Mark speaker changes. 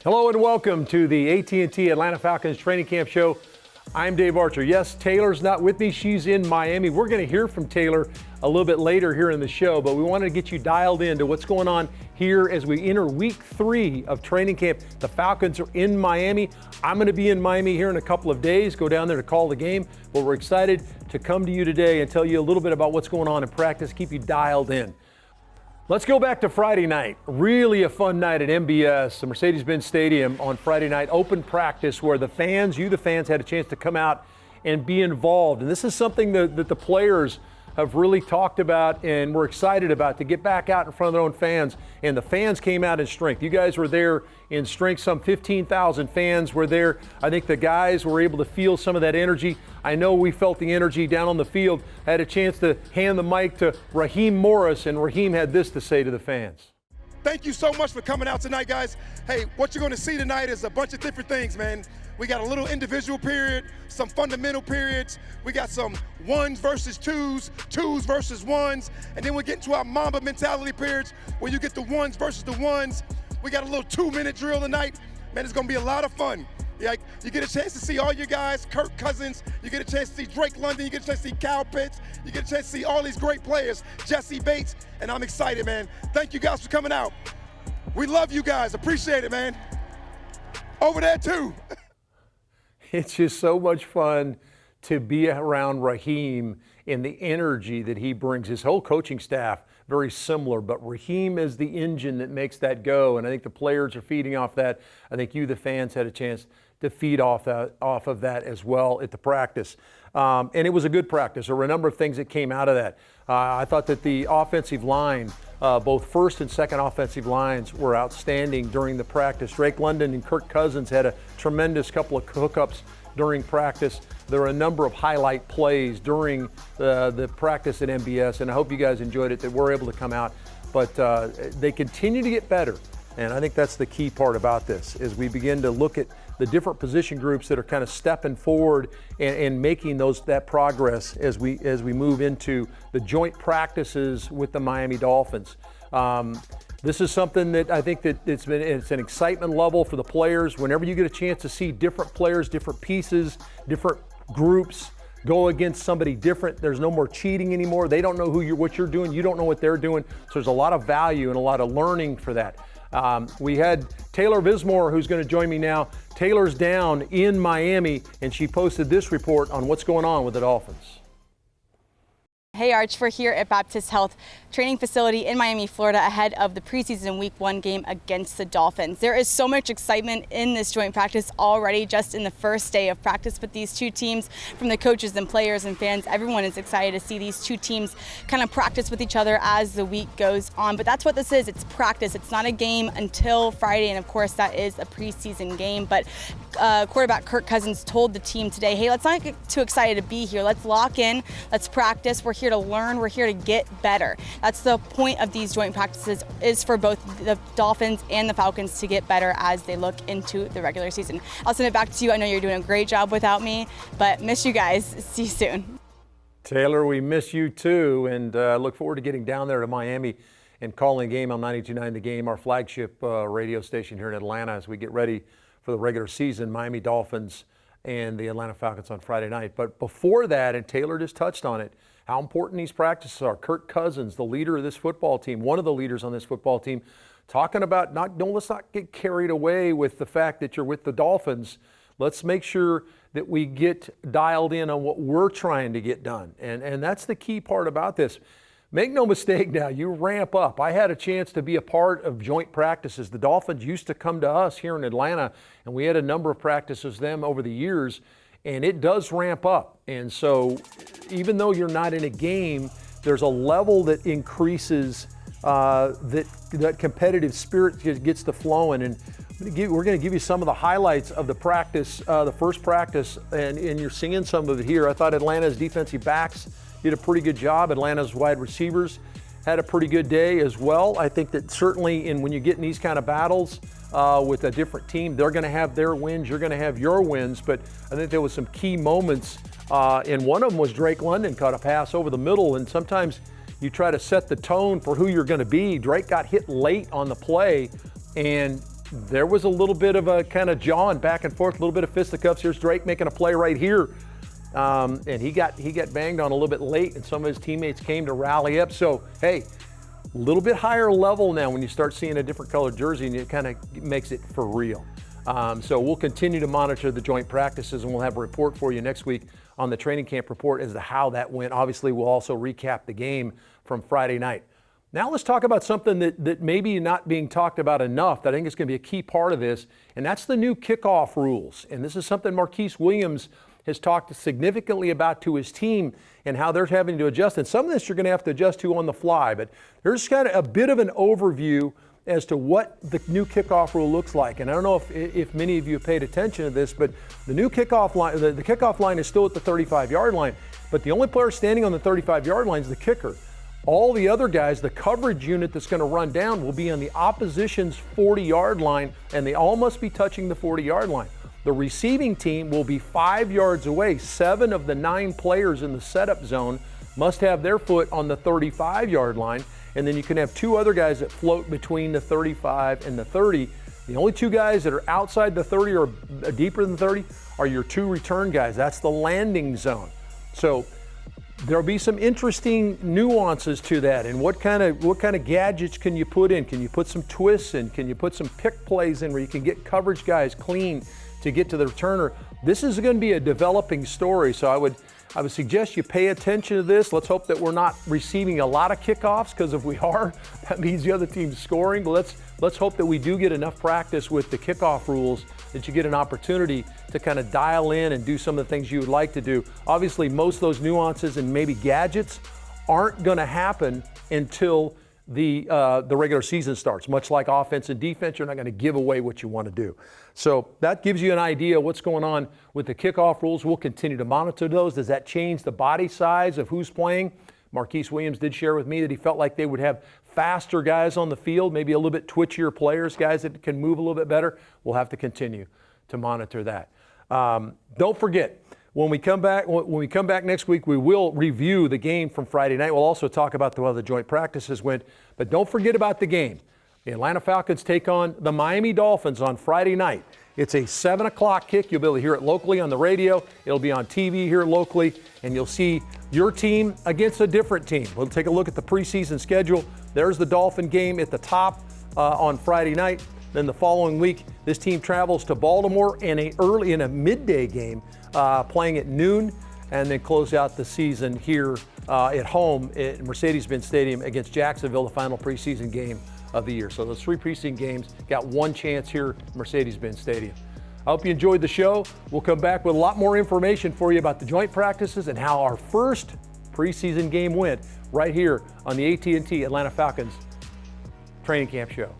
Speaker 1: Hello and welcome to the AT&T Atlanta Falcons Training Camp Show. I'm Dave Archer. Yes, Taylor's not with me. She's in Miami. We're going to hear from Taylor a little bit later here in the show, but we wanted to get you dialed into what's going on here as we enter week 3 of training camp. The Falcons are in Miami. I'm going to be in Miami here in a couple of days, go down there to call the game, but we're excited to come to you today and tell you a little bit about what's going on in practice, keep you dialed in. Let's go back to Friday night. Really a fun night at MBS, the Mercedes-Benz Stadium on Friday night. Open practice where the fans, the fans, had a chance to come out and be involved. And this is something that the players have really talked about and we're excited about, to get back out in front of their own fans. And the fans came out in strength. You guys were there in strength. Some 15,000 fans were there. I think the guys were able to feel some of that energy. I know we felt the energy down on the field. I had a chance to hand the mic to Raheem Morris, and Raheem had this to say to the fans.
Speaker 2: Thank you so much for coming out tonight, guys. Hey, what you're going to see tonight is a bunch of different things, man. We got a little individual period, some fundamental periods. We got some ones versus twos, twos versus ones, and then we get into our Mamba mentality periods where you get the ones versus the ones. We got a little 2-minute drill tonight. Man, it's going to be a lot of fun. Yeah, you get a chance to see all your guys, Kirk Cousins. You get a chance to see Drake London. You get a chance to see Kyle Pitts. You get a chance to see all these great players, Jesse Bates, and I'm excited, man. Thank you guys for coming out. We love you guys. Appreciate it, man. Over there, too.
Speaker 1: It's just so much fun to be around Raheem and the energy that he brings. His whole coaching staff, very similar, but Raheem is the engine that makes that go, and I think the players are feeding off that. I think the fans, had a chance to feed off of that as well at the practice. And it was a good practice. There were a number of things that came out of that. I thought that the offensive line, both first and second offensive lines, were outstanding during the practice. Drake London and Kirk Cousins had a tremendous couple of hookups during practice. There were a number of highlight plays during the practice at MBS, and I hope you guys enjoyed it, that we're able to come out. But they continue to get better, and I think that's the key part about this, is we begin to look at the different position groups that are kind of stepping forward and making that progress as we move into the joint practices with the Miami Dolphins. This is something that I think that it's an excitement level for the players. Whenever you get a chance to see different players, different pieces, different groups go against somebody different, there's no more cheating anymore. They don't know what you're doing. You don't know what they're doing. So there's a lot of value and a lot of learning for that. We had Taylor Vismore, who's going to join me now. Taylor's down in Miami, and she posted this report on what's going on with the Dolphins.
Speaker 3: Hey Arch, we're here at Baptist Health Training Facility in Miami, Florida, ahead of the preseason Week 1 game against the Dolphins. There is so much excitement in this joint practice already, just in the first day of practice with these two teams, from the coaches and players and fans. Everyone is excited to see these two teams kind of practice with each other as the week goes on. But that's what this is. It's practice. It's not a game until Friday, and of course that is a preseason game. But quarterback Kirk Cousins told the team today, hey, let's not get too excited to be here. Let's lock in. Let's practice. We're here to learn. We're here to get better. That's the point of these joint practices, is for both the Dolphins and the Falcons to get better as they look into the regular season. I'll send it back to you. I know you're doing a great job without me, but miss you guys. See you soon.
Speaker 1: Taylor, we miss you too, and look forward to getting down there to Miami and calling a game on 92.9 The Game, our flagship radio station here in Atlanta, as we get ready for the regular season, Miami Dolphins and the Atlanta Falcons on Friday night. But before that, and Taylor just touched on it, how important these practices are. Kirk Cousins, the leader of this football team, one of the leaders on this football team, talking about let's not get carried away with the fact that you're with the Dolphins. Let's make sure that we get dialed in on what we're trying to get done. And that's the key part about this. Make no mistake now, you ramp up. I had a chance to be a part of joint practices. The Dolphins used to come to us here in Atlanta, and we had a number of practices with them over the years, and it does ramp up. And so even though you're not in a game, there's a level that increases, that competitive spirit gets to flowing. And we're going to give you some of the highlights of the practice, the first practice, and you're seeing some of it here. I thought Atlanta's defensive backs did a pretty good job. Atlanta's wide receivers had a pretty good day as well. I think that certainly when you get in these kind of battles with a different team, they're going to have their wins, you're going to have your wins. But I think there was some key moments, and one of them was Drake London caught a pass over the middle, and sometimes you try to set the tone for who you're going to be. Drake got hit late on the play, and there was a little bit of a kind of jawing back and forth, a little bit of fisticuffs. Here's Drake making a play right here. And he got banged on a little bit late, and some of his teammates came to rally up. So, hey, a little bit higher level now when you start seeing a different colored jersey, and it kind of makes it for real. So we'll continue to monitor the joint practices, and we'll have a report for you next week on the training camp report as to how that went. Obviously, we'll also recap the game from Friday night. Now let's talk about something that maybe not being talked about enough that I think is going to be a key part of this, and that's the new kickoff rules. And this is something Marquise Williams has talked significantly about to his team and how they're having to adjust. And some of this you're going to have to adjust to on the fly, but there's kind of a bit of an overview as to what the new kickoff rule looks like. And I don't know if many of you have paid attention to this, but the new kickoff line, the kickoff line is still at the 35-yard line, but the only player standing on the 35-yard line is the kicker. All the other guys, the coverage unit that's going to run down will be on the opposition's 40-yard line, and they all must be touching the 40-yard line. The receiving team will be 5 yards away. 7 of the 9 players in the setup zone must have their foot on the 35-yard line, and then you can have 2 other guys that float between the 35 and the 30. The only 2 guys that are outside the 30 or deeper than 30 are your 2 return guys. That's the landing zone. So there'll be some interesting nuances to that, and what kind of gadgets can you put in? Can you put some twists in? Can you put some pick plays in where you can get coverage guys clean to get to the returner? This is going to be a developing story, so I would suggest you pay attention to this. Let's hope that we're not receiving a lot of kickoffs, because if we are, that means the other team's scoring. But let's hope that we do get enough practice with the kickoff rules that you get an opportunity to kind of dial in and do some of the things you would like to do. Obviously, most of those nuances and maybe gadgets aren't going to happen until the regular season starts. Much like offense and defense, you're not going to give away what you want to do. So that gives you an idea of what's going on with the kickoff rules. We'll continue to monitor those. Does that change the body size of who's playing? Marquise Williams did share with me that he felt like they would have faster guys on the field, maybe a little bit twitchier players, guys that can move a little bit better. We'll have to continue to monitor that. Don't forget, when we come back next week, we will review the game from Friday night. We'll also talk about the way the joint practices went. But don't forget about the game. The Atlanta Falcons take on the Miami Dolphins on Friday night. It's a 7 o'clock kick. You'll be able to hear it locally on the radio. It'll be on TV here locally, and you'll see your team against a different team. We'll take a look at the preseason schedule. There's the Dolphin game at the top on Friday night. Then the following week, this team travels to Baltimore in a midday game, playing at noon, and then close out the season here at home at Mercedes-Benz Stadium against Jacksonville, the final preseason game of the year. So those 3 preseason games got one chance here at Mercedes-Benz Stadium. I hope you enjoyed the show. We'll come back with a lot more information for you about the joint practices and how our first preseason game went right here on the AT&T Atlanta Falcons Training Camp Show.